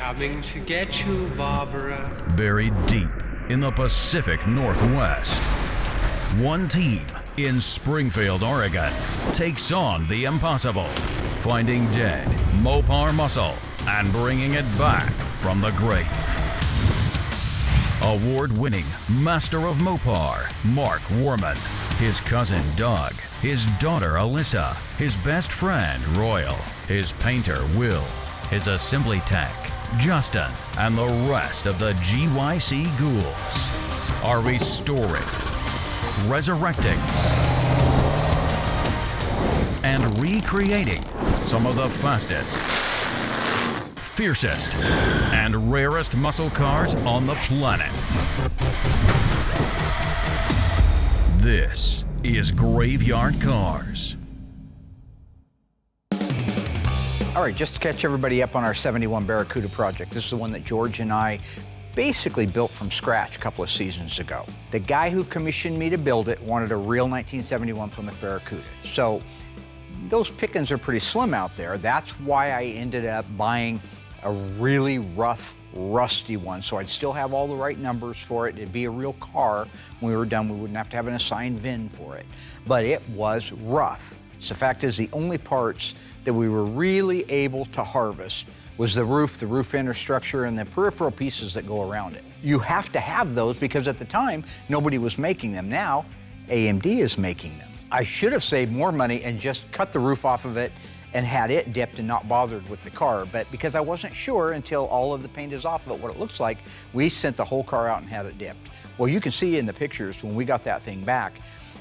Coming to get you, Barbara. Buried deep in the Pacific Northwest, one team in Springfield, Oregon, takes on the impossible, finding dead Mopar muscle and bringing it back from the grave. Award-winning Master of Mopar, Mark Warman, his cousin Doug, his daughter Allysa, his best friend Royal, his painter Will, his assembly tech Justin, and the rest of the GYC ghouls are restoring, resurrecting, and recreating some of the fastest, fiercest, and rarest muscle cars on the planet. This is Graveyard Cars. All right, just to catch everybody up on our 71 Barracuda project, this is the one that George and I basically built from scratch a couple of seasons ago. The guy who commissioned me to build it wanted a real 1971 Plymouth Barracuda. So those pickings are pretty slim out there. That's why I ended up buying a really rough, rusty one, so I'd still have all the right numbers for it. It'd be a real car. When we were done, we wouldn't have to have an assigned VIN for it. But it was rough. So the fact is, the only parts that we were really able to harvest was the roof infrastructure, and the peripheral pieces that go around it. You have to have those because at the time, nobody was making them. Now, AMD is making them. I should have saved more money and just cut the roof off of it and had it dipped and not bothered with the car. But because I wasn't sure until all of the paint is off of it what it looks like, we sent the whole car out and had it dipped. Well, you can see in the pictures when we got that thing back,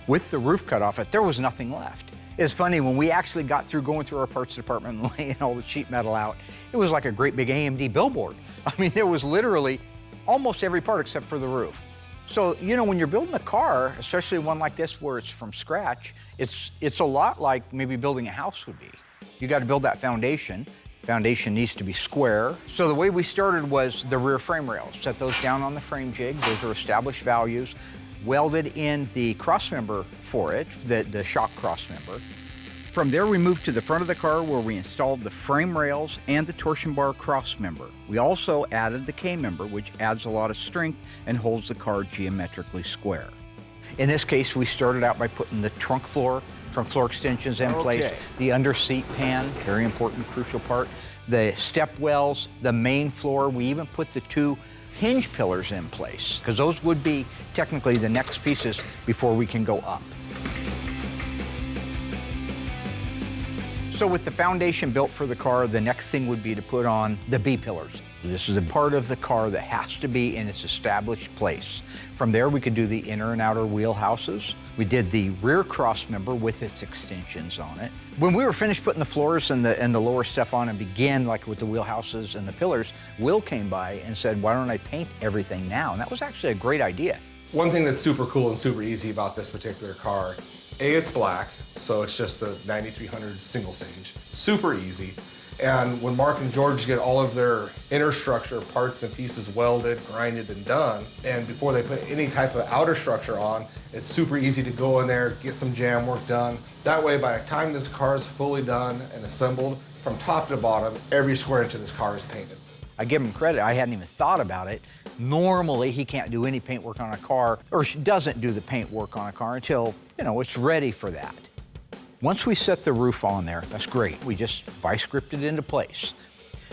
with the roof cut off it, there was nothing left. It's funny, when we actually got through going through our parts department and laying all the sheet metal out, it was like a great big AMD billboard. I mean, there was literally almost every part except for the roof. So, you know, when you're building a car, especially one like this where it's from scratch, it's a lot like maybe building a house would be. You got to build that foundation. Foundation needs to be square. So the way we started was the rear frame rails. Set those down on the frame jig. Those are established values. Welded in the cross member for it, the shock cross member. From there, we moved to the front of the car where we installed the frame rails and the torsion bar cross member. We also added the K member, which adds a lot of strength and holds the car geometrically square. In this case, we started out by putting the trunk floor, front floor extensions in place, the under seat pan, very important, crucial part, the step wells, the main floor. We even put the two hinge pillars in place, because those would be technically the next pieces before we can go up. So with the foundation built for the car, the next thing would be to put on the B pillars. This is a part of the car that has to be in its established place. From there, we could do the inner and outer wheel houses. We did the rear cross member with its extensions on it. When we were finished putting the floors and the lower stuff on and began like with the wheel houses and the pillars, Will came by and said, why don't I paint everything now? And that was actually a great idea. One thing that's super cool and super easy about this particular car, it's black, so it's just a 9300 single stage. Super easy. And when Mark and George get all of their inner structure parts and pieces welded, grinded, and done, and before they put any type of outer structure on, it's super easy to go in there, get some jam work done. That way, by the time this car is fully done and assembled, from top to bottom, every square inch of this car is painted. I give him credit, I hadn't even thought about it. Normally, he can't do any paint work on a car, or doesn't do the paint work on a car until, you know, it's ready for that. Once we set the roof on there, that's great. We just vice gripped it into place.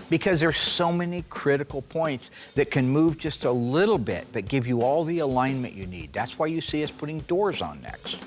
Because there's so many critical points that can move just a little bit, but give you all the alignment you need. That's why you see us putting doors on next.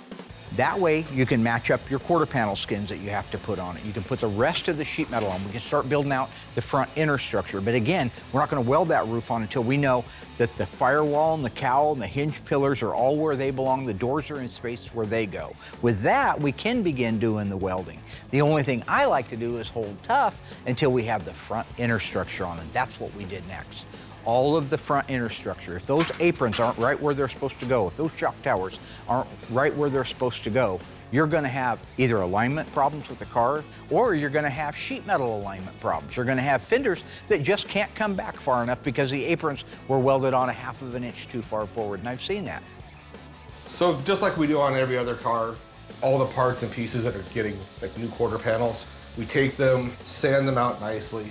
That way, you can match up your quarter panel skins that you have to put on it. You can put the rest of the sheet metal on. We can start building out the front inner structure. But again, we're not going to weld that roof on until we know that the firewall and the cowl and the hinge pillars are all where they belong. The doors are in space where they go. With that, we can begin doing the welding. The only thing I like to do is hold tough until we have the front inner structure on, and that's what we did next. All of the front inner structure. If those aprons aren't right where they're supposed to go, if those shock towers aren't right where they're supposed to go, you're gonna have either alignment problems with the car, or you're gonna have sheet metal alignment problems. You're gonna have fenders that just can't come back far enough because the aprons were welded on 1/2 of an inch too far forward, and I've seen that. So just like we do on every other car, all the parts and pieces that are getting like new quarter panels, we take them, sand them out nicely,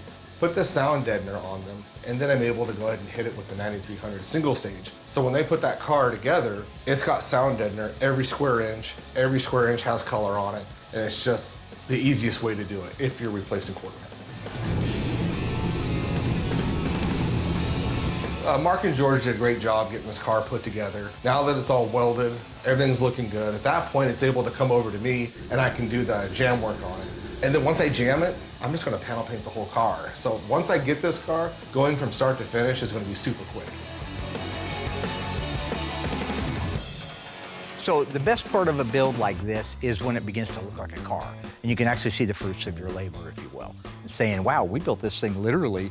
put the sound deadener on them, and then I'm able to go ahead and hit it with the 9300 single stage. So when they put that car together, it's got sound deadener every square inch. Every square inch has color on it, and it's just the easiest way to do it if you're replacing quarter panels. Mark and George did a great job getting this car put together. Now that it's all welded, everything's looking good. At that point, it's able to come over to me, and I can do the jam work on it. And then once I jam it, I'm just gonna panel paint the whole car. So once I get this car, going from start to finish is gonna be super quick. So the best part of a build like this is when it begins to look like a car. And you can actually see the fruits of your labor, if you will. And saying, wow, we built this thing literally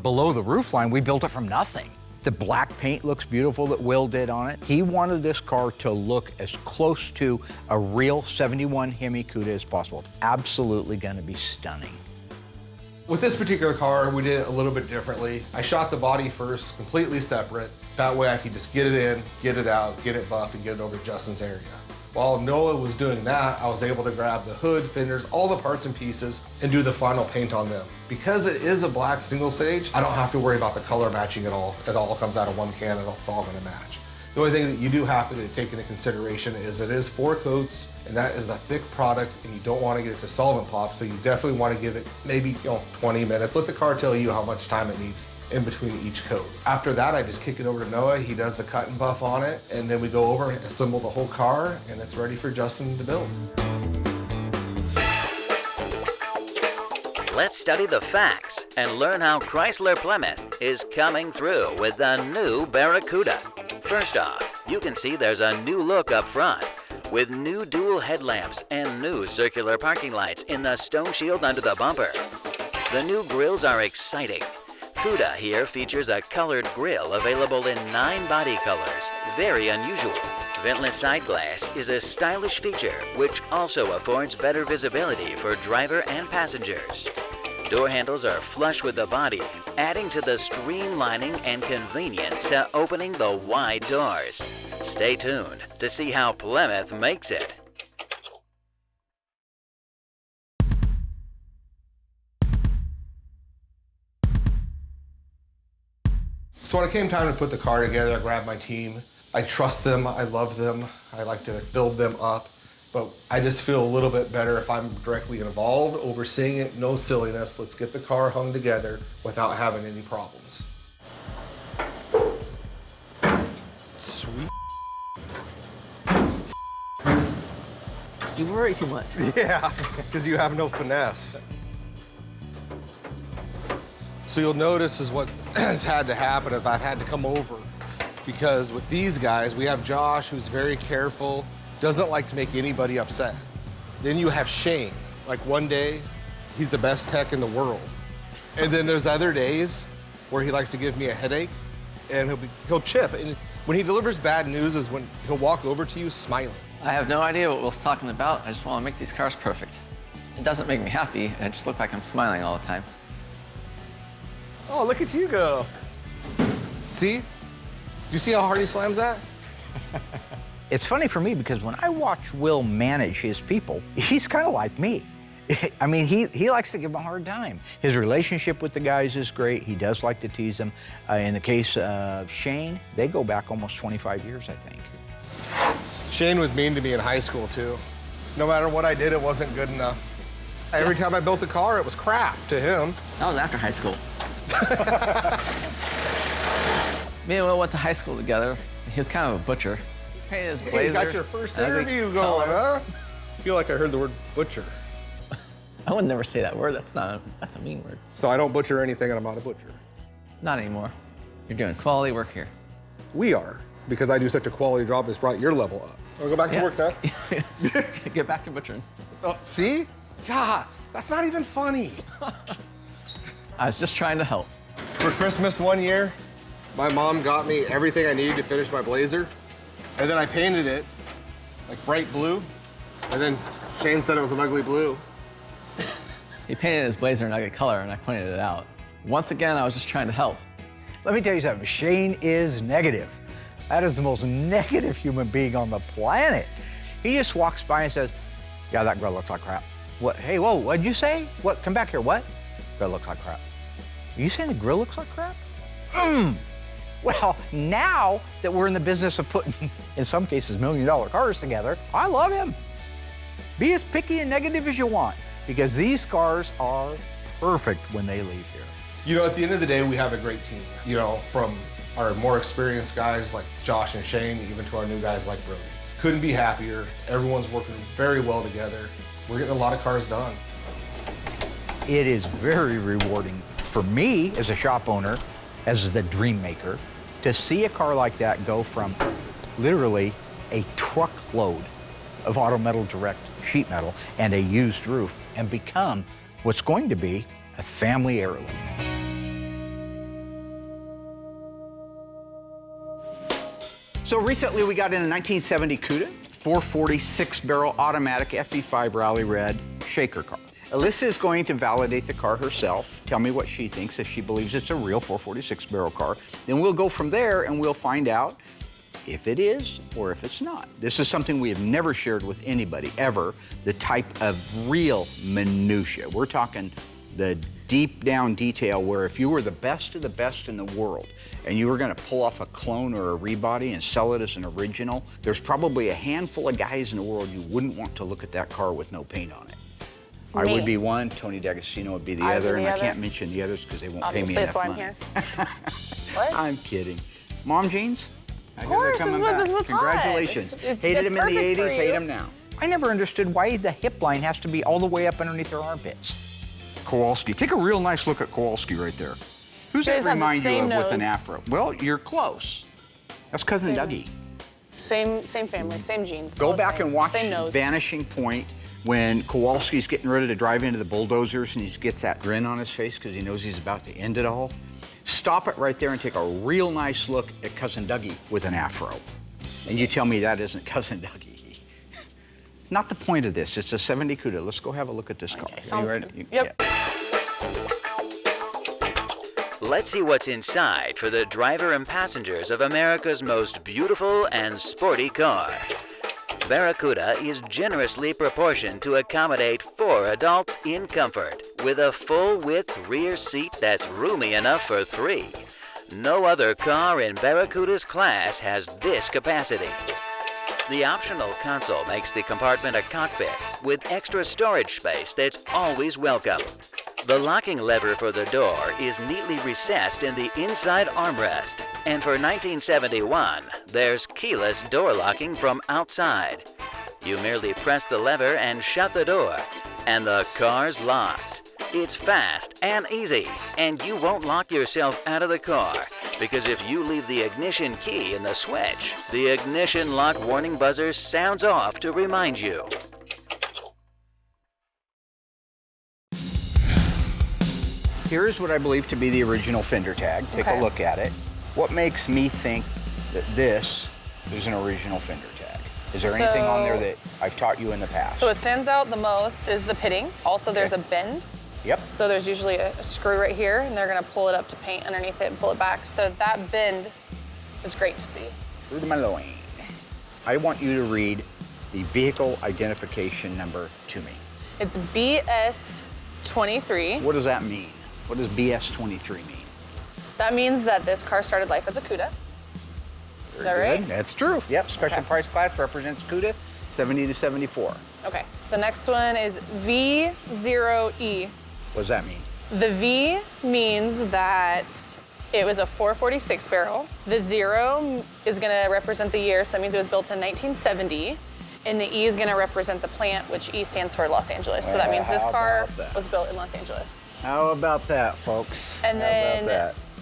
below the roofline. We built it from nothing. The black paint looks beautiful that Will did on it. He wanted this car to look as close to a real 71 Hemi Cuda as possible. Absolutely gonna be stunning. With this particular car, we did it a little bit differently. I shot the body first, completely separate. That way I could just get it in, get it out, get it buffed, and get it over to Justin's area. While Noah was doing that, I was able to grab the hood, fenders, all the parts and pieces, and do the final paint on them. Because it is a black single stage, I don't have to worry about the color matching at all. It all comes out of one can and it's all gonna match. The only thing that you do have to take into consideration is it is 4 coats, and that is a thick product, and you don't want to get it to solvent pop, so you definitely want to give it maybe 20 minutes. Let the car tell you how much time it needs in between each coat. After that, I just kick it over to Noah. He does the cut and buff on it, and then we go over and assemble the whole car, and it's ready for Justin to build. Let's study the facts and learn how Chrysler Plymouth is coming through with the new Barracuda. First off, you can see there's a new look up front with new dual headlamps and new circular parking lights in the stone shield under the bumper. The new grills are exciting. Cuda here features a colored grille available in 9 body colors, very unusual. Ventless side glass is a stylish feature which also affords better visibility for driver and passengers. Door handles are flush with the body, adding to the streamlining and convenience to opening the wide doors. Stay tuned to see how Plymouth makes it. So when it came time to put the car together, I grabbed my team. I trust them, I love them, I like to build them up, but I just feel a little bit better if I'm directly involved, overseeing it, no silliness. Let's get the car hung together without having any problems. Sweet. You worry too much. Yeah, because you have no finesse. So you'll notice is what has had to happen if I've had to come over. Because with these guys, we have Josh, who's very careful, doesn't like to make anybody upset. Then you have Shane. Like one day, he's the best tech in the world. And then there's other days where he likes to give me a headache, and he'll chip. And when he delivers bad news is when he'll walk over to you smiling. I have no idea what Will's talking about. I just want to make these cars perfect. It doesn't make me happy. I just look like I'm smiling all the time. Oh, look at you go. See? Do you see how hard he slams that? It's funny for me because when I watch Will manage his people, he's kind of like me. I mean, he likes to give them a hard time. His relationship with the guys is great. He does like to tease them. In the case of Shane, they go back almost 25 years, I think. Shane was mean to me in high school, too. No matter what I did, it wasn't good enough. Every time I built a car, it was crap to him. That was after high school. Me and Will went to high school together. He was kind of a butcher. He painted his blazer. Hey, you got your first interview going, huh? I feel like I heard the word butcher. I would never say that word. That's a mean word. So I don't butcher anything, and I'm not a butcher. Not anymore. You're doing quality work here. We are, because I do such a quality job that's brought your level up. I'll go back to work now. Get back to butchering. Oh, see? God, that's not even funny. I was just trying to help. For Christmas one year, my mom got me everything I needed to finish my blazer, and then I painted it like bright blue, and then Shane said it was an ugly blue. He painted his blazer an ugly color, and I pointed it out. Once again, I was just trying to help. Let me tell you something, Shane is negative. That is the most negative human being on the planet. He just walks by and says, yeah, that girl looks like crap. What? Hey, whoa, what'd you say? What? Come back here, what? Girl looks like crap. Are you saying the grill looks like crap? Well, now that we're in the business of putting, in some cases, million-dollar cars together, I love him. Be as picky and negative as you want, because these cars are perfect when they leave here. You know, at the end of the day, we have a great team. You know, from our more experienced guys like Josh and Shane, even to our new guys like Brody. Couldn't be happier. Everyone's working very well together. We're getting a lot of cars done. It is very rewarding for me as a shop owner, as the dream maker, to see a car like that go from literally a truckload of Auto Metal Direct sheet metal and a used roof and become what's going to be a family heirloom. So recently we got in a 1970 Cuda, 440 6-barrel automatic FE5 Rally Red shaker car. Allysa is going to validate the car herself, tell me what she thinks, if she believes it's a real 446 barrel car. Then we'll go from there and we'll find out if it is or if it's not. This is something we have never shared with anybody, ever, the type of real minutia. We're talking the deep down detail where if you were the best of the best in the world and you were gonna pull off a clone or a rebody and sell it as an original, there's probably a handful of guys in the world you wouldn't want to look at that car with no paint on it. I would be one, Tony D'Agostino would be the other, and I can't mention the others because they won't pay me enough money. Obviously, that's why I'm here. What? I'm kidding. Mom jeans? Of course, this was Congratulations. Hated him in the 80s, hate him now. I never understood why the hip line has to be all the way up underneath their armpits. Kowalski. Take a real nice look at Kowalski right there. Who's that remind you of with an afro? Well, you're close. That's Cousin Dougie. Same family, same genes. Go back and watch Vanishing Point when Kowalski's getting ready to drive into the bulldozers and he gets that grin on his face because he knows he's about to end it all. Stop it right there and take a real nice look at Cousin Dougie with an afro. And you tell me that isn't Cousin Dougie. It's not the point of this. It's a 70 Cuda. Let's go have a look at this car. Sounds good. Yep. Let's see what's inside for the driver and passengers of America's most beautiful and sporty car. Barracuda is generously proportioned to accommodate 4 adults in comfort, with a full-width rear seat that's roomy enough for 3. No other car in Barracuda's class has this capacity. The optional console makes the compartment a cockpit, with extra storage space that's always welcome. The locking lever for the door is neatly recessed in the inside armrest, and for 1971, there's keyless door locking from outside. You merely press the lever and shut the door, and the car's locked. It's fast and easy, and you won't lock yourself out of the car, because if you leave the ignition key in the switch, the ignition lock warning buzzer sounds off to remind you. Here's what I believe to be the original fender tag. Take a look at it. What makes me think that this is an original fender tag? Is there anything on there that I've taught you in the past? So what stands out the most is the pitting. Also, there's a bend. Yep. So there's usually a screw right here, and they're gonna pull it up to paint underneath it and pull it back. So that bend is great to see. Through my loin. I want you to read the vehicle identification number to me. It's BS23. What does that mean? What does BS23 mean? That means that this car started life as a Cuda. Is that right? That's true. Yep, special price class represents Cuda, 70 to 74. Okay, the next one is V0E. What does that mean? The V means that it was a 446 barrel. The 0 is gonna represent the year, so that means it was built in 1970. And the E is gonna represent the plant, which E stands for Los Angeles. So that means this car was built in Los Angeles. How about that, folks? And then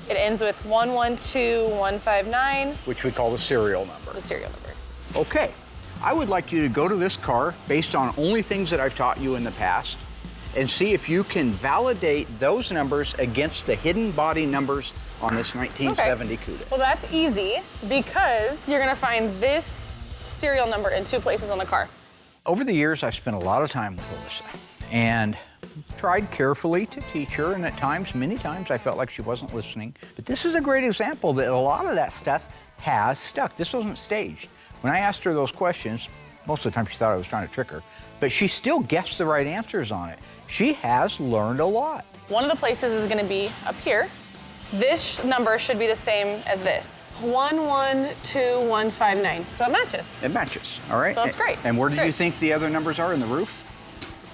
it ends with 112159. Which we call the serial number. The serial number. Okay, I would like you to go to this car based on only things that I've taught you in the past and see if you can validate those numbers against the hidden body numbers on this 1970 Cuda. Well, that's easy because you're gonna find this serial number in 2 places on the car. Over the years, I've spent a lot of time with Allysa and tried carefully to teach her, and at times, many times, I felt like she wasn't listening. But this is a great example that a lot of that stuff has stuck. This wasn't staged. When I asked her those questions, Most of the time she thought I was trying to trick her, but she still guessed the right answers on it. She has learned a lot. One of the places is gonna be up here. This number should be the same as this. 112159. So it matches. It matches, all right? So that's great. And where That's do you great. think the other numbers are? In the roof?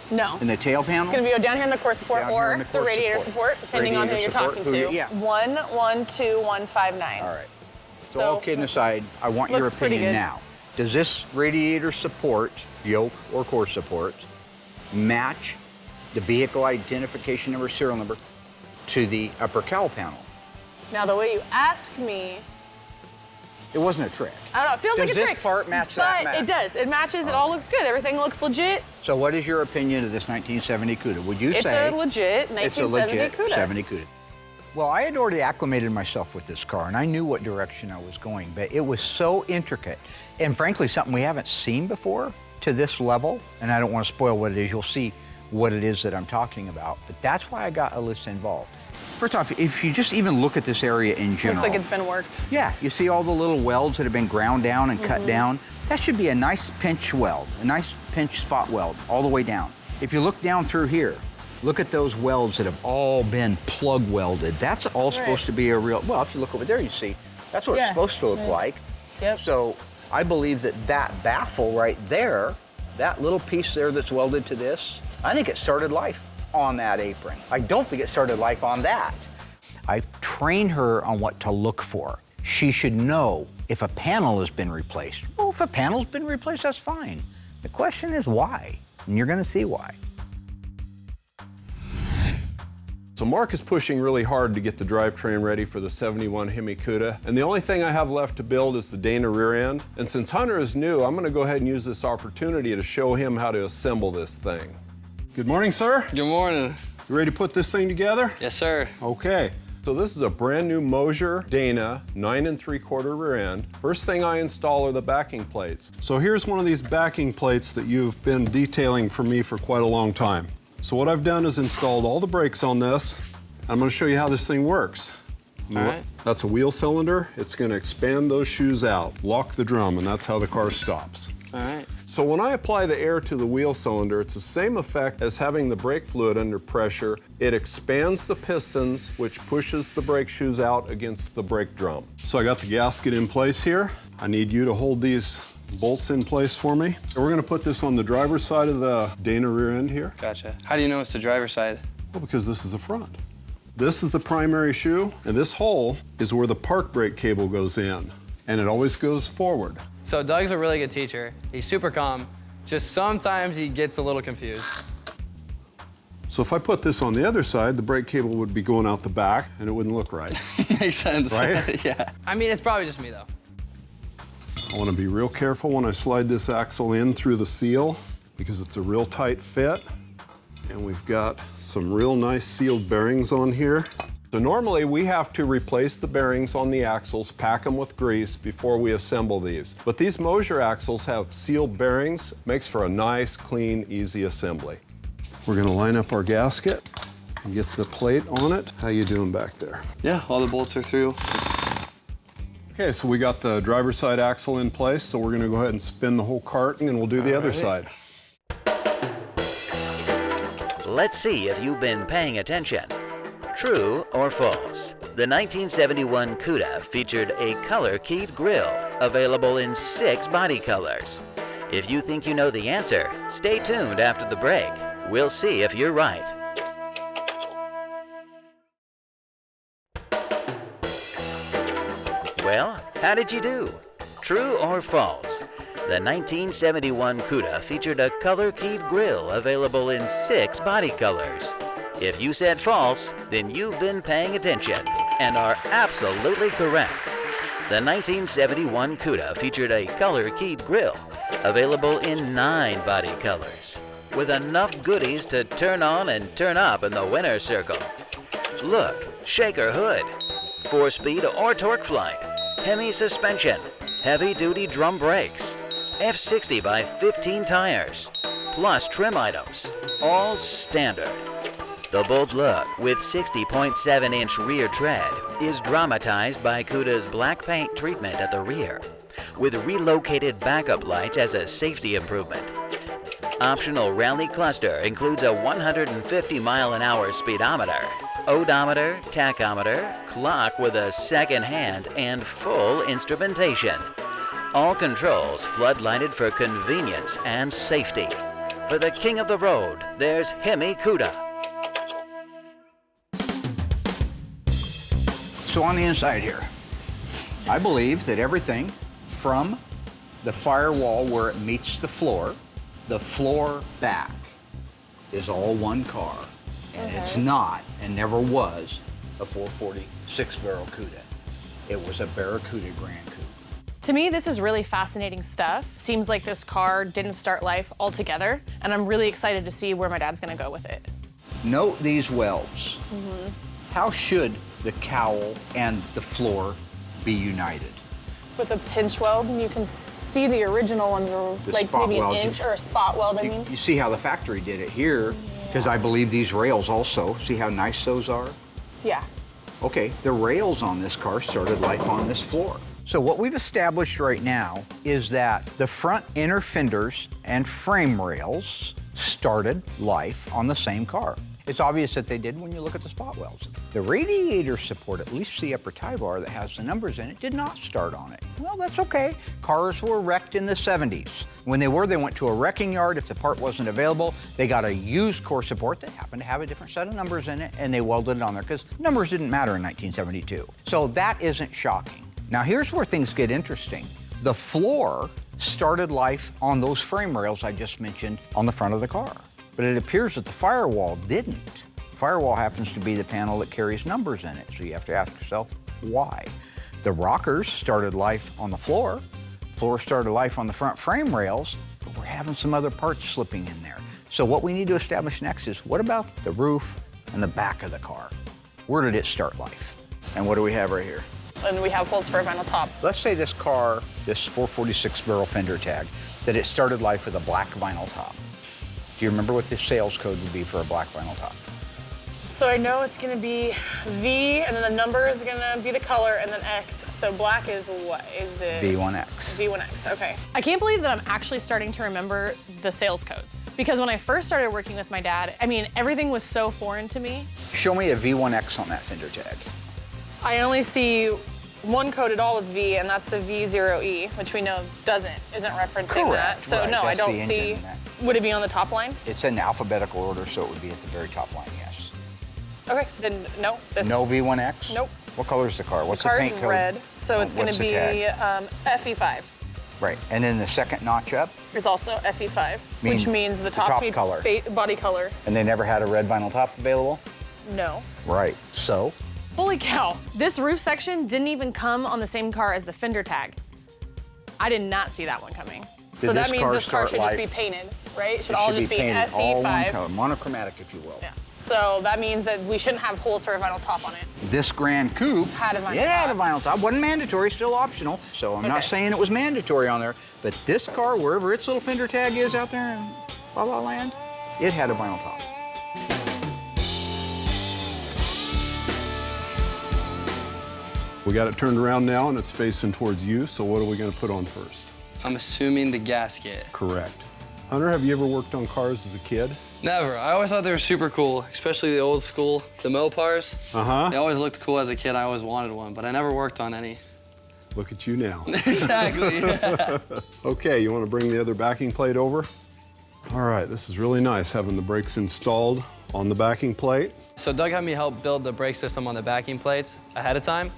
No. In the tail panel? It's gonna be down here in the core support Down here or in the, core radiator support, depending on who Radiator you're support, talking to. yeah. 112159. All right. So all kidding aside, I want your looks pretty opinion good. now. Does this radiator support, yoke or core support, match the vehicle identification number, serial number, to the upper cowl panel? Now the way you ask me, It wasn't a trick. I don't know, it feels like a Does trick. this part match that But match? it does. It matches, it all looks good. Everything looks legit. So what is your opinion of this 1970 Cuda? Would you It's say a legit 1970 it's a legit Cuda. 70 Cuda? Well, I had already acclimated myself with this car, and I knew what direction I was going, but it was so intricate, and frankly, something we haven't seen before to this level, and I don't want to spoil what it is. You'll see what it is that I'm talking about, but that's why I got Allysa involved. First off, if you just even look at this area in general. Looks like it's been worked. Yeah, you see all the little welds that have been ground down and cut down? That should be a nice pinch weld, a nice pinch spot weld all the way down. If you look down through here, look at those welds that have all been plug welded. That's all supposed to be a real, well, if you look over there, you see, that's what it's supposed to look like. Yep. So I believe that that baffle right there, that little piece there that's welded to this, I think it started life on that apron. I don't think it started life on that. I've trained her on what to look for. She should know if a panel has been replaced. Well, if a panel's been replaced, that's fine. The question is why, and you're gonna see why. So Mark is pushing really hard to get the drivetrain ready for the 71 Hemi Cuda, and the only thing I have left to build is the Dana rear end. And since Hunter is new, I'm gonna go ahead and use this opportunity to show him how to assemble this thing. Good morning, sir. Good morning. You ready to put this thing together? Yes, sir. Okay. So this is a brand new Mosier Dana 9 3/4 rear end. First thing I install are the backing plates. So here's one of these backing plates that you've been detailing for me for quite a long time. So what I've done is installed all the brakes on this. I'm going to show you how this thing works. All right. That's a wheel cylinder. It's going to expand those shoes out, lock the drum, and that's how the car stops. All right. So when I apply the air to the wheel cylinder, it's the same effect as having the brake fluid under pressure. It expands the pistons, which pushes the brake shoes out against the brake drum. So I got the gasket in place here. I need you to hold these bolts in place for me. So we're gonna put this on the driver's side of the Dana rear end here. Gotcha. How do you know it's the driver's side? Well, because this is the front. This is the primary shoe, and this hole is where the park brake cable goes in, and it always goes forward. So Doug's a really good teacher. He's super calm. Just sometimes he gets a little confused. So if I put this on the other side, the brake cable would be going out the back, and it wouldn't look right. Makes sense. Right? Yeah. I mean, it's probably just me though. I want to be real careful when I slide this axle in through the seal because it's a real tight fit. And we've got some real nice sealed bearings on here. So normally we have to replace the bearings on the axles, pack them with grease before we assemble these. But these Mosier axles have sealed bearings, makes for a nice, clean, easy assembly. We're going to line up our gasket and get the plate on it. How you doing back there? Yeah, all the bolts are through. Okay, so we got the driver's side axle in place, so we're gonna go ahead and spin the whole cart and we'll do the other side. Let's see if you've been paying attention. True or false? The 1971 Cuda featured a color-keyed grille, available in 6 body colors. If you think you know the answer, stay tuned after the break. We'll see if you're right. Well, how did you do? True or false? The 1971 Cuda featured a color-keyed grille available in 6 body colors. If you said false, then you've been paying attention and are absolutely correct. The 1971 Cuda featured a color-keyed grille available in 9 body colors, with enough goodies to turn on and turn up in the winner's circle. Look, shaker hood, 4-speed or torque flight, Hemi suspension, heavy-duty drum brakes, F60 by 15 tires, plus trim items, all standard. The bold look with 60.7-inch rear tread is dramatized by Cuda's black paint treatment at the rear, with relocated backup lights as a safety improvement. Optional rally cluster includes a 150-mile-an-hour speedometer, odometer, tachometer, clock with a second hand, and full instrumentation. All controls floodlighted for convenience and safety. For the king of the road, there's Hemi Cuda. So on the inside here, I believe that everything from the firewall where it meets the floor back is all one car. And it's not, and never was, a 446 Barracuda. It was a Barracuda Grand Coupe. To me, this is really fascinating stuff. Seems like this car didn't start life altogether, and I'm really excited to see where my dad's gonna go with it. Note these welds. How should the cowl and the floor be united? With a pinch weld, you can see the original ones are The like spot maybe an weld. inch or a spot weld, I mean. You see how the factory did it here, because I believe these rails also, see how nice those are? Yeah. Okay, the rails on this car started life on this floor. So what we've established right now is that the front inner fenders and frame rails started life on the same car. It's obvious that they did when you look at the spot welds. The radiator support, at least the upper tie bar that has the numbers in it, did not start on it. Well, that's okay. Cars were wrecked in the 70s. When they were, they went to a wrecking yard. If the part wasn't available, they got a used core support that happened to have a different set of numbers in it, and they welded it on there because numbers didn't matter in 1972. So that isn't shocking. Now here's where things get interesting. The floor started life on those frame rails I just mentioned on the front of the car. But it appears that the firewall didn't. Firewall happens to be the panel that carries numbers in it, so you have to ask yourself, why? The rockers started life on the floor. Floor started life on the front frame rails, but we're having some other parts slipping in there. So what we need to establish next is, what about the roof and the back of the car? Where did it start life? And what do we have right here? And we have holes for a vinyl top. Let's say this car, this 446 barrel fender tag, that it started life with a black vinyl top. Do you remember what the sales code would be for a black vinyl top? So I know it's gonna be V, and then the number is gonna be the color, and then X. So black is what? Is it? V1X. V1X, okay. I can't believe that I'm actually starting to remember the sales codes. Because when I first started working with my dad, I mean, everything was so foreign to me. Show me a V1X on that fender tag. I only see one code at all with V, and that's the V0E, which we know isn't referencing that. So Right, no, I that's don't the engine see. in that. Would it be on the top line? It's in alphabetical order, so it would be at the very top line, yes. Okay, then no. This No V1X? Nope. What color is the car? What's the Car's paint code? red, so it's gonna What's the be tag? FE5. Right, and then the second notch up, Is also FE5, which means the top, color. body color. and they never had a red vinyl top available? No. Right, so? Holy cow, this roof section didn't even come on the same car as the fender tag. I did not see that one coming. So Did that this means car this car start should just be life- painted, right? It should It all should just be painted all one FE5. color, monochromatic, if you will. Yeah. So that means that we shouldn't have holes for a vinyl top on it. This Grand Coupe Had a vinyl it had a top. vinyl top. Wasn't mandatory, still optional. So I'm not Okay. saying it was mandatory on there, but this car, wherever its little fender tag is out there in La La Land, it had a vinyl top. We got it turned around now and it's facing towards you, so what are we gonna put on first? I'm assuming the gasket. Correct. Hunter, have you ever worked on cars as a kid? Never. I always thought they were super cool, especially the old school, the Mopars. Uh-huh. They always looked cool as a kid. I always wanted one, but I never worked on any. Look at you now. Exactly. Okay, you wanna bring the other backing plate over? All right, this is really nice, having the brakes installed on the backing plate. So Doug had me help build the brake system on the backing plates ahead of time.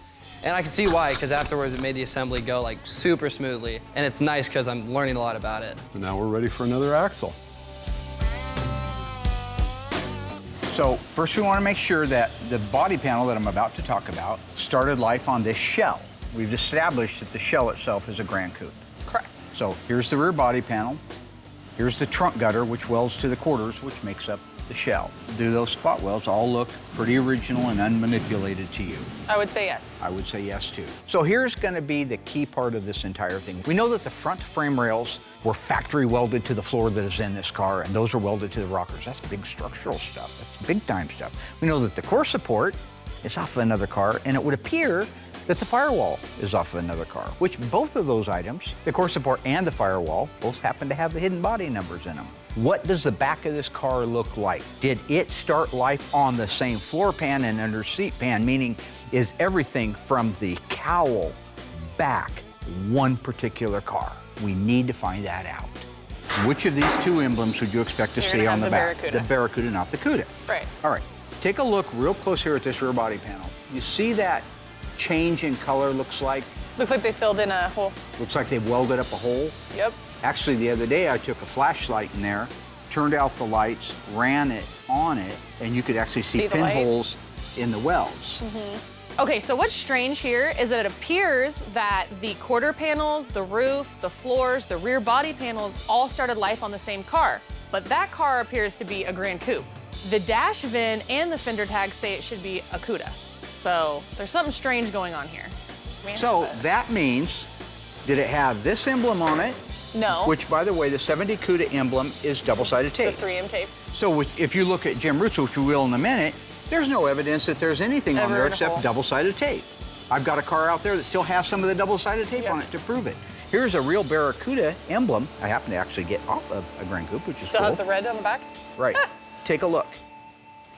And I could see why, because afterwards it made the assembly go like super smoothly. And it's nice because I'm learning a lot about it. And now we're ready for another axle. So first we want to make sure that the body panel that I'm about to talk about started life on this shell. We've established that the shell itself is a Grand Coupe. Correct. So here's the rear body panel. Here's the trunk gutter, which welds to the quarters, which makes up the shell. Do those spot welds all look pretty original and unmanipulated to you? I would say yes. I would say yes, too. So here's gonna be the key part of this entire thing. We know that the front frame rails were factory welded to the floor that is in this car, and those are welded to the rockers. That's big structural stuff. That's big time stuff. We know that the core support is off of another car, and it would appear that the firewall is off of another car, which both of those items, the core support and the firewall, both happen to have the hidden body numbers in them. What does the back of this car look like? Did it start life on the same floor pan and under seat pan, meaning is everything from the cowl back one particular car? We need to find that out. Which of these two emblems would you expect to see on the back? Barracuda. The Barracuda, not the Cuda. Right. All right, take a look real close here at this rear body panel. You see that change in color looks like? Looks like they filled in a hole. Looks like they welded up a hole. Yep. Actually, the other day I took a flashlight in there, turned out the lights, ran it on it, and you could actually see the light? pinholes in the welds. Okay, so what's strange here is that it appears that the quarter panels, the roof, the floors, the rear body panels all started life on the same car, but that car appears to be a Grand Coupe. The dash VIN and the fender tags say it should be a Cuda. So there's something strange going on here. So that means, did it have this emblem on it? No. Which, by the way, the 70 Cuda emblem is double-sided tape. The 3M tape. So if you look at Jim Roots, which we will in a minute, there's no evidence that there's anything on Ever there in a except hole. double-sided tape. I've got a car out there that still has some of the double-sided tape on it to prove it. Here's a real Barracuda emblem. I happen to actually get off of a Grand Coupe, which is Still cool. has the red on the back? Right. Take a look.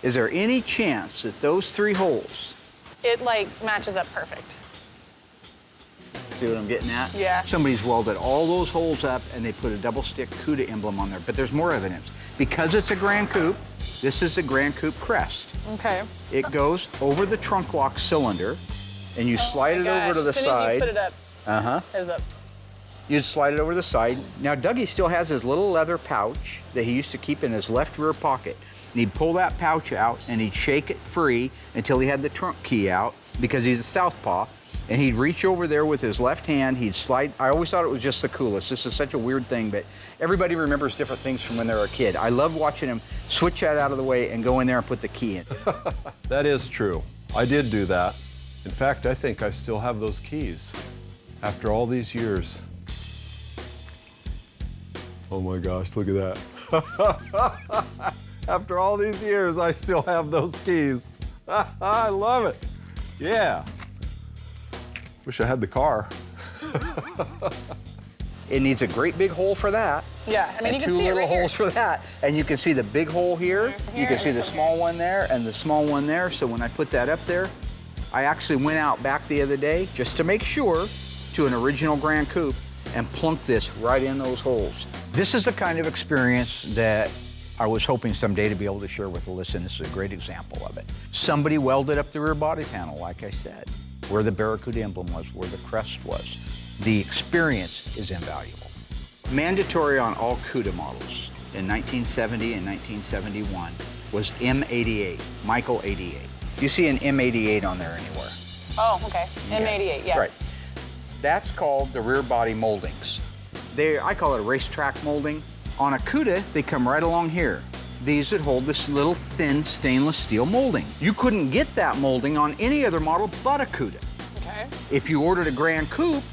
Is there any chance that those 3 holes, It like matches up perfect. see what I'm getting at? Yeah. Somebody's welded all those holes up and they put a double-stick Cuda emblem on there. But there's more evidence. Because it's a Grand Coupe, this is the Grand Coupe crest. Okay. It goes over the trunk lock cylinder, and you slide it over to the As soon as you side. put it up, there's up. You'd slide it over the side. Now, Dougie still has his little leather pouch that he used to keep in his left rear pocket. And he'd pull that pouch out, and he'd shake it free until he had the trunk key out, because he's a southpaw. And he'd reach over there with his left hand, he'd slide. I always thought it was just the coolest. This is such a weird thing, but everybody remembers different things from when they were a kid. I love watching him switch that out of the way and go in there and put the key in. That is true. I did do that. In fact, I think I still have those keys after all these years. Oh my gosh, look at that. After all these years, I still have those keys. I love it. Yeah. Wish I had the car. It needs a great big hole for that. Yeah, I mean, And you can two see it little right here. holes for that. And you can see the big hole here. You can and see the this one small one there and the small one there. So when I put that up there, I actually went out back the other day just to make sure to an original Grand Coupe and plunked this right in those holes. This is the kind of experience that I was hoping someday to be able to share with Allysa, and this is a great example of it. Somebody welded up the rear body panel, like I said, where the Barracuda emblem was, where the crest was. The experience is invaluable. Mandatory on all Cuda models in 1970 and 1971 was M88, Michael 88. Do you see an M88 on there anywhere? Oh, okay. M88, yeah. Right. That's called the rear body moldings. I call it a racetrack molding. On a Cuda, they come right along here. These would hold this little thin stainless steel molding. You couldn't get that molding on any other model but a Cuda. Okay. If you ordered a Grand Coupe,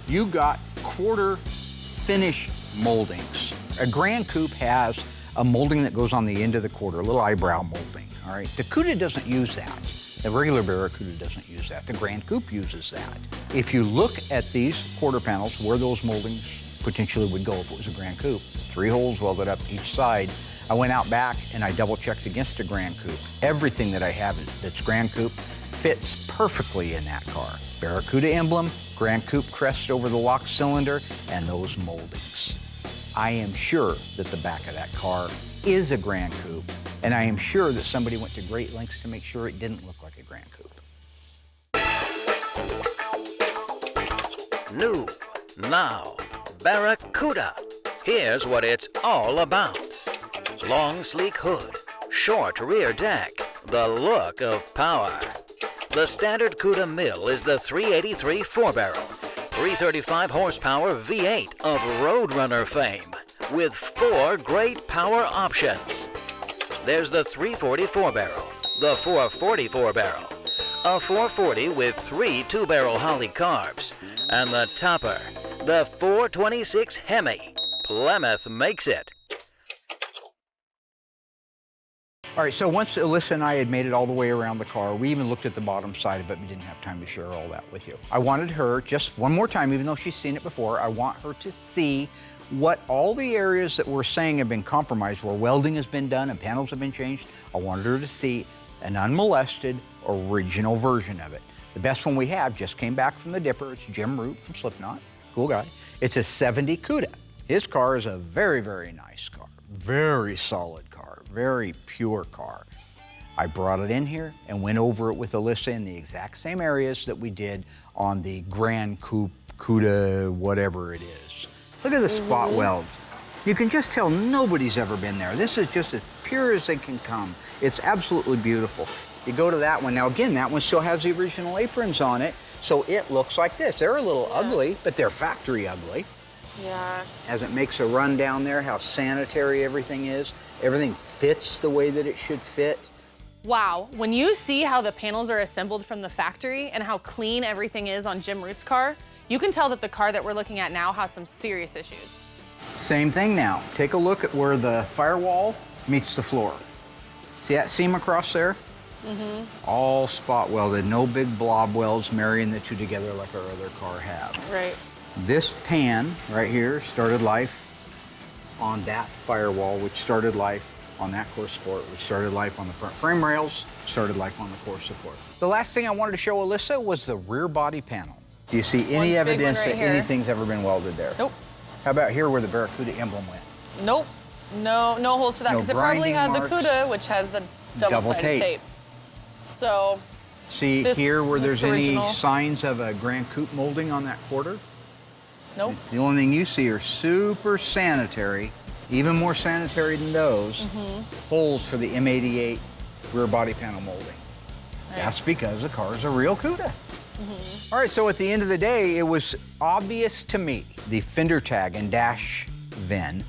you got quarter finish moldings. A Grand Coupe has a molding that goes on the end of the quarter, a little eyebrow molding, all right? The Cuda doesn't use that. The regular Barracuda doesn't use that. The Grand Coupe uses that. If you look at these quarter panels, where those moldings potentially would go if it was a Grand Coupe, 3 holes welded up each side. I went out back and I double checked against a Grand Coupe. Everything that I have that's Grand Coupe fits perfectly in that car. Barracuda emblem, Grand Coupe crest over the lock cylinder, and those moldings. I am sure that the back of that car is a Grand Coupe, and I am sure that somebody went to great lengths to make sure it didn't look like a Grand Coupe. New, now, Barracuda. Here's what it's all about. Long, sleek hood, short rear deck, the look of power. The standard Cuda mill is the 383 4-barrel, 335 horsepower V8 of Roadrunner fame, with 4 great power options. There's the 340 4-barrel, the 440 4-barrel, a 440 with 3 2-barrel Holly carbs, and the topper, the 426 Hemi. Plymouth makes it. All right, so once Allysa and I had made it all the way around the car, we even looked at the bottom side of it. We didn't have time to share all that with you. I wanted her, just one more time, even though she's seen it before, I want her to see what all the areas that we're saying have been compromised, where welding has been done and panels have been changed. I wanted her to see an unmolested, original version of it. The best one we have just came back from the Dipper. It's Jim Root from Slipknot, cool guy. It's a 70 Cuda. His car is a very, very nice car, very solid car, very pure car. I brought it in here and went over it with Allysa in the exact same areas that we did on the Grand Coupe Cuda, whatever it is. Look at the spot welds. You can just tell nobody's ever been there. This is just as pure as they can come. It's absolutely beautiful. You go to that one. Now again, that one still has the original aprons on it, so it looks like this. They're a little ugly, but they're factory ugly. Yeah. As it makes a run down there, how sanitary everything is. Everything fits the way that it should fit. Wow, when you see how the panels are assembled from the factory and how clean everything is on Jim Root's car, you can tell that the car that we're looking at now has some serious issues. Same thing now. Take a look at where the firewall meets the floor. See that seam across there? Mm-hmm. All spot welded, no big blob welds marrying the two together like our other car have. Right. This pan right here started life on that firewall, which started life on that core support, which started life on the front frame rails, started life on the core support. The last thing I wanted to show Allysa was the rear body panel. Do you see any evidence that anything's ever been welded there? Nope. How about here where the Barracuda emblem went? Nope. No holes for that, because it probably had the Cuda, which has the double-sided tape. So, see here where there's any signs of a Grand Coupe molding on that quarter? Nope. The only thing you see are super sanitary, even more sanitary than those, holes for the M88 rear body panel molding. Right. That's because the car is a real Cuda. All right, so at the end of the day, it was obvious to me, the fender tag and dash VIN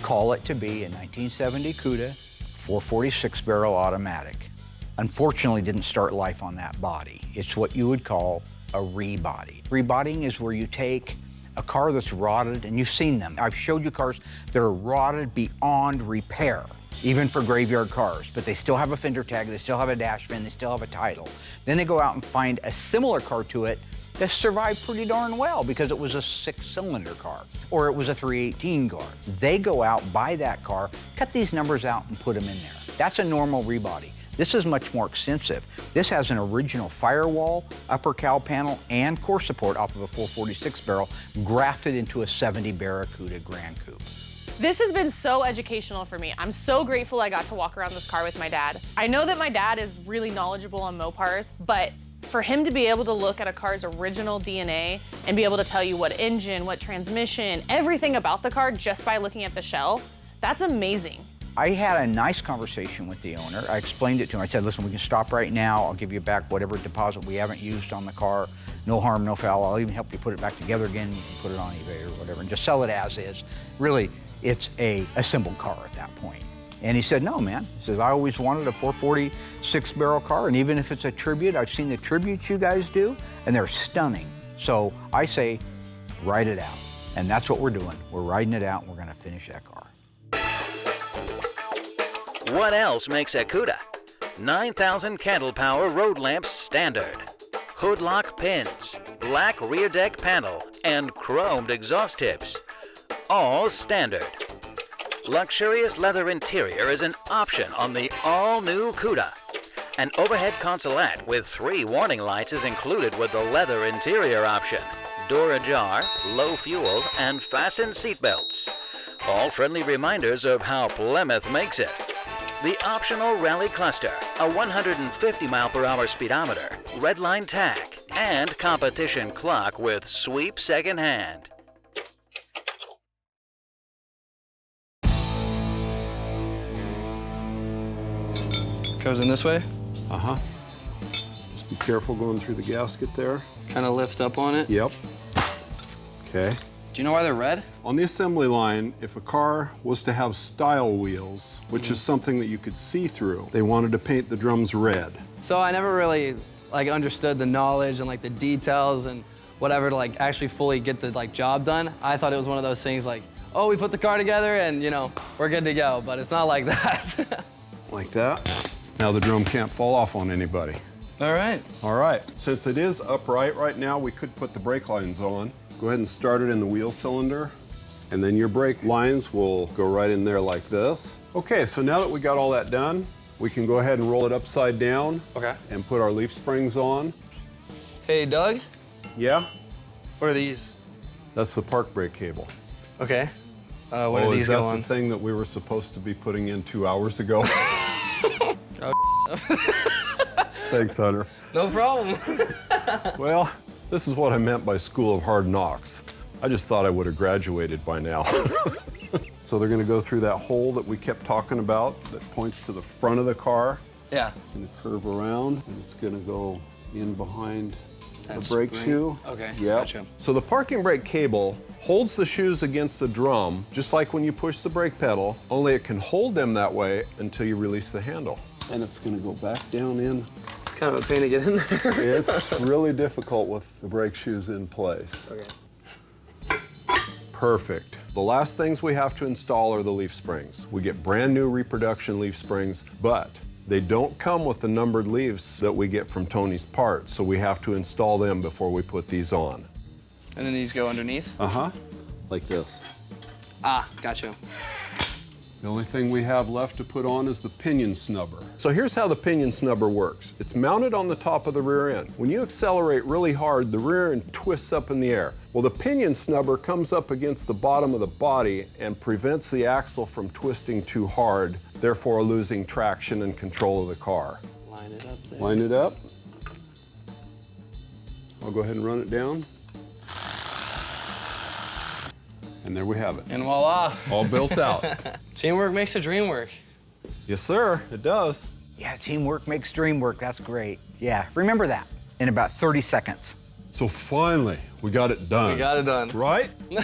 call it to be a 1970 Cuda 446 barrel automatic. Unfortunately, didn't start life on that body. It's what you would call a re-body. Re-bodying is where you take a car that's rotted, and you've seen them. I've showed you cars that are rotted beyond repair, even for graveyard cars, but they still have a fender tag, they still have a dash VIN, they still have a title. Then they go out and find a similar car to it that survived pretty darn well because it was a 6-cylinder car or it was a 318 car. They go out, buy that car, cut these numbers out and put them in there. That's a normal rebody. This is much more extensive. This has an original firewall, upper cowl panel, and core support off of a 446 barrel grafted into a 70 Barracuda Grand Coupe. This has been so educational for me. I'm so grateful I got to walk around this car with my dad. I know that my dad is really knowledgeable on Mopars, but for him to be able to look at a car's original DNA and be able to tell you what engine, what transmission, everything about the car just by looking at the shell, that's amazing. I had a nice conversation with the owner. I explained it to him. I said, listen, we can stop right now. I'll give you back whatever deposit we haven't used on the car. No harm, no foul. I'll even help you put it back together again. You can put it on eBay or whatever and just sell it as is. Really, it's a assembled car at that point. And he said, no, man. He says, I always wanted a 446 barrel car, and even if it's a tribute, I've seen the tributes you guys do, and they're stunning. So I say, ride it out. And that's what we're doing. We're riding it out, and we're gonna finish that car. What else makes a Cuda? 9,000 candle power road lamps standard, hood lock pins, black rear deck panel, and chromed exhaust tips. All standard. Luxurious leather interior is an option on the all-new Cuda. An overhead consolette with 3 warning lights is included with the leather interior option. Door ajar, low fuel, and fastened seatbelts. All friendly reminders of how Plymouth makes it. The optional rally cluster, a 150 mph speedometer, redline tach, and competition clock with sweep second hand. Goes in this way. Uh-huh. Just be careful going through the gasket there. Kind of lift up on it. Yep. Okay. Do you know why they're red? On the assembly line, if a car was to have style wheels, which is something that you could see through, they wanted to paint the drums red. So I never really understood the knowledge and the details and whatever to actually fully get the job done. I thought it was one of those things oh, we put the car together and we're good to go, but it's not like that. Like that. Now the drum can't fall off on anybody. All right. All right, since it is upright right now, we could put the brake lines on. Go ahead and start it in the wheel cylinder, and then your brake lines will go right in there like this. Okay, so now that we got all that done, we can go ahead and roll it upside down. Okay. And put our leaf springs on. Hey, Doug, Yeah, what are these? that's the park brake cable. Okay. What do Oh, these is that go on? the thing that we were supposed to be putting in 2 hours ago? Thanks, Hunter. No problem. Well, this is what I meant by School of Hard Knocks. I just thought I would have graduated by now. So they're gonna go through that hole that we kept talking about that points to the front of the car. Yeah. It's gonna curve around and it's gonna go in behind That the brake spring? shoe. Okay, Yep. gotcha. So the parking brake cable holds the shoes against the drum, just like when you push the brake pedal, only it can hold them that way until you release the handle. And it's gonna go back down in. It's kind of a pain to get in there. It's really difficult with the brake shoes in place. Okay. Perfect. The last things we have to install are the leaf springs. We get brand new reproduction leaf springs, but they don't come with the numbered leaves that we get from Tony's parts, so we have to install them before we put these on. And then these go underneath? Uh-huh, like this. Ah, gotcha. The only thing we have left to put on is the pinion snubber. So here's how the pinion snubber works. It's mounted on the top of the rear end. When you accelerate really hard, the rear end twists up in the air. Well, the pinion snubber comes up against the bottom of the body and prevents the axle from twisting too hard, therefore losing traction and control of the car. Line it up there. Line it up. I'll go ahead and run it down. And there we have it. And voila. All built out. Teamwork makes the dream work. Yes, sir, it does. Yeah, teamwork makes dream work. That's great. Yeah, remember that in about 30 seconds. So finally, we got it done. We got it done. Right? You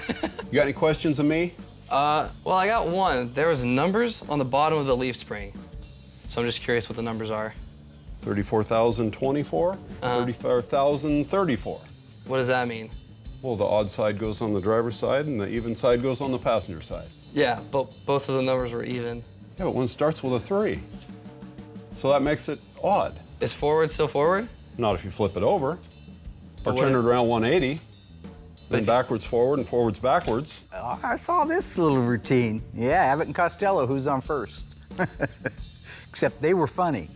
got any questions of me? Well, I got one. There was numbers on the bottom of the leaf spring. So I'm just curious what the numbers are. 34,024, 34,034. What does that mean? Well, the odd side goes on the driver's side and the even side goes on the passenger side. Yeah, but both of the numbers were even. Yeah, but one starts with a 3. So that makes it odd. Is forward still forward? Not if you flip it over. But Or what turn it if- around 180. Then if- backwards forward and forwards backwards. Oh, I saw this little routine. Yeah, Abbott and Costello, who's on first? Except they were funny.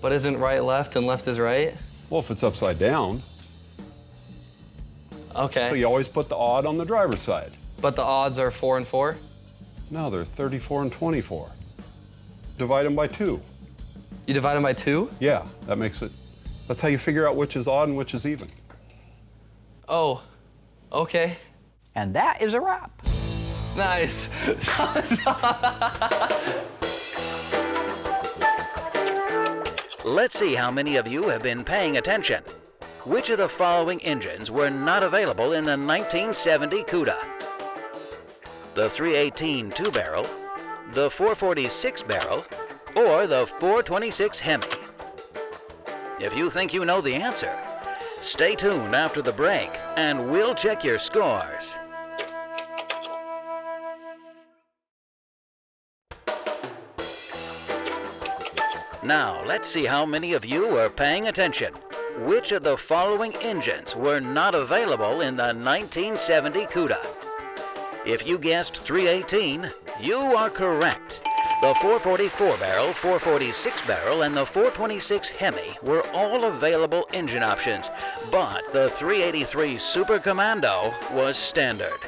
But isn't right left and left is right? Well, if it's upside down, Okay. so you always put the odd on the driver's side. But the odds are 4 and 4? No, they're 34 and 24. Divide them by 2. You divide them by 2? Yeah, that makes it, that's how you figure out which is odd and which is even. Oh, okay. And that is a wrap. Nice. Let's see how many of you have been paying attention. Which of the following engines were not available in the 1970 Cuda? The 318 2-barrel, the 446 barrel, or the 426 Hemi? If you think you know the answer, stay tuned after the break and we'll check your scores. Now, let's see how many of you are paying attention. Which of the following engines were not available in the 1970 Cuda? If you guessed 318, you are correct. The 444 barrel, 446 barrel, and the 426 Hemi were all available engine options, but the 383 Super Commando was standard.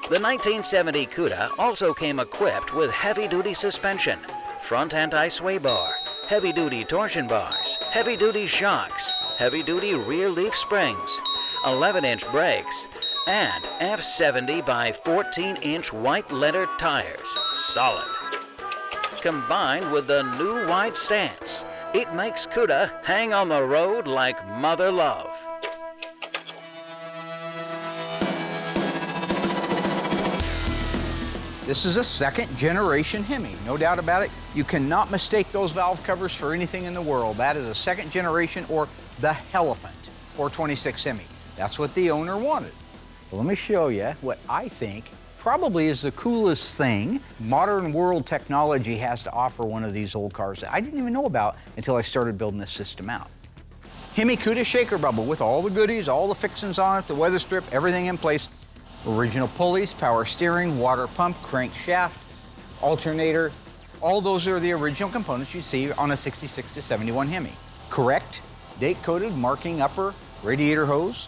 The 1970 Cuda also came equipped with heavy-duty suspension, front anti-sway bar, heavy-duty torsion bars, heavy-duty shocks, heavy-duty rear leaf springs, 11-inch brakes, and F70 by 14-inch white letter tires, solid. Combined with the new wide stance, it makes Cuda hang on the road like mother love. This is a second-generation Hemi, no doubt about it. You cannot mistake those valve covers for anything in the world. That is a second generation, or the Elephant 426 Hemi. That's what the owner wanted. Well, let me show you what I think probably is the coolest thing modern world technology has to offer one of these old cars that I didn't even know about until I started building this system out. Hemi Cuda shaker bubble with all the goodies, all the fixings on it, the weather strip, everything in place. Original pulleys, power steering, water pump, crankshaft, alternator. All those are the original components you see on a 66 to 71 Hemi. Correct date-coded marking upper radiator hose.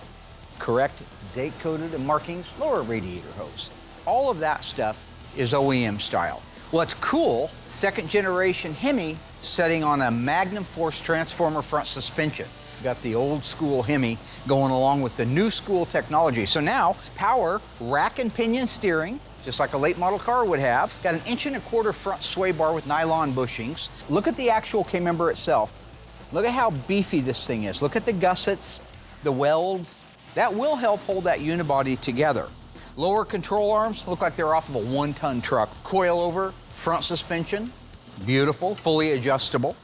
Correct date-coded and markings lower radiator hose. All of that stuff is OEM style. What's cool, second generation Hemi setting on a Magnum Force transformer front suspension. Got the old school Hemi going along with the new school technology. So now, power, rack and pinion steering, just like a late model car would have. Got an 1.25" front sway bar with nylon bushings. Look at the actual K-member itself. Look at how beefy this thing is. Look at the gussets, the welds. That will help hold that unibody together. Lower control arms look like they're off of a 1-ton truck. Coil-over front suspension, beautiful, fully adjustable.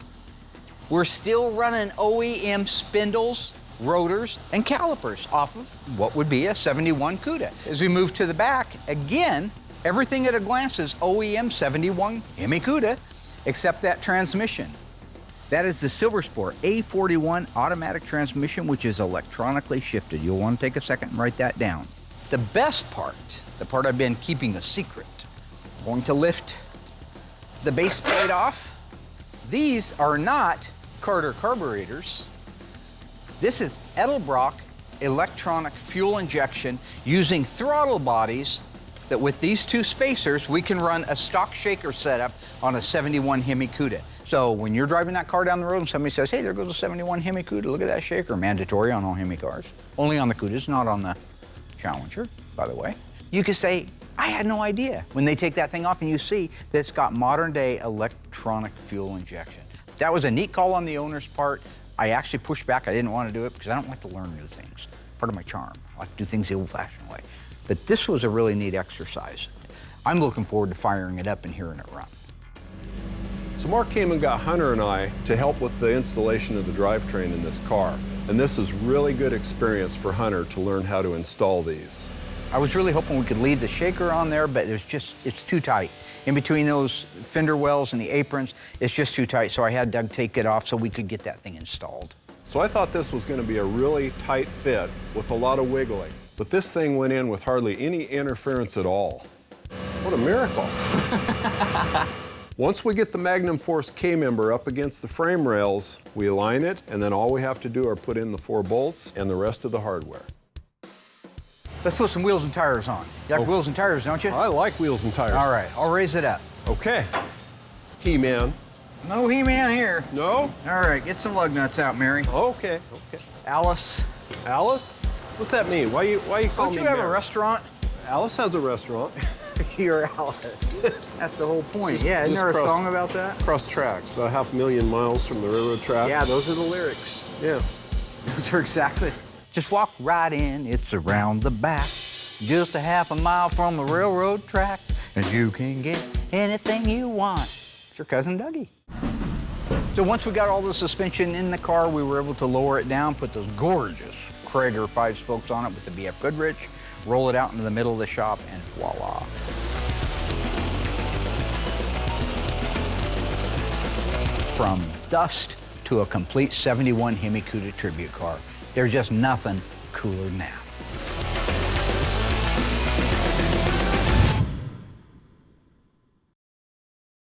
We're still running OEM spindles, rotors, and calipers off of what would be a 71 Cuda. As we move to the back, again, everything at a glance is OEM 71 Hemi Cuda, except that transmission. That is the Silver Sport A41 automatic transmission, which is electronically shifted. You'll want to take a second and write that down. The best part, the part I've been keeping a secret, I'm going to lift the base plate off. These are not Carter carburetors. This is Edelbrock electronic fuel injection using throttle bodies that with these two spacers, we can run a stock shaker setup on a 71 Hemi Cuda. So when you're driving that car down the road and somebody says, hey, there goes a 71 Hemi Cuda, look at that shaker, mandatory on all Hemi cars. Only on the Cudas, not on the Challenger, by the way. You can say, I had no idea. When they take that thing off and you see that it's got modern day electronic fuel injection. That was a neat call on the owner's part. I actually pushed back, I didn't want to do it because I don't like to learn new things. Part of my charm, I like to do things the old fashioned way. But this was a really neat exercise. I'm looking forward to firing it up and hearing it run. So Mark came and got Hunter and I to help with the installation of the drivetrain in this car. And this is really good experience for Hunter to learn how to install these. I was really hoping we could leave the shaker on there, but it's too tight. In between those fender wells and the aprons, it's just too tight, so I had Doug take it off so we could get that thing installed. So I thought this was going to be a really tight fit with a lot of wiggling. But this thing went in with hardly any interference at all. What a miracle. Once we get the Magnum Force K-member up against the frame rails, we align it, and then all we have to do are put in the 4 bolts and the rest of the hardware. Let's put some wheels and tires on. You like wheels and tires, don't you? I like wheels and tires. All right, I'll raise it up. Okay. He-Man. No He-Man here. No? All right, get some lug nuts out, Mary. Okay, okay. Alice. Alice? What's that mean? Why you call me Don't you have Mary? a restaurant? Alice has a restaurant. You're Alice. That's the whole point. Yeah, isn't there a song about that? Cross tracks, about 500,000 miles from the railroad track. Yeah, those are the lyrics. Yeah. Those are exactly. Just walk right in, it's around the back. Just a 1/2 mile from the railroad track, and you can get anything you want. It's your cousin Dougie. So once we got all the suspension in the car, we were able to lower it down, put those gorgeous Krager 5 spokes on it with the BF Goodrich, roll it out into the middle of the shop, and voila. From dust to a complete 71 Hemi Cuda tribute car. There's just nothing cooler than that.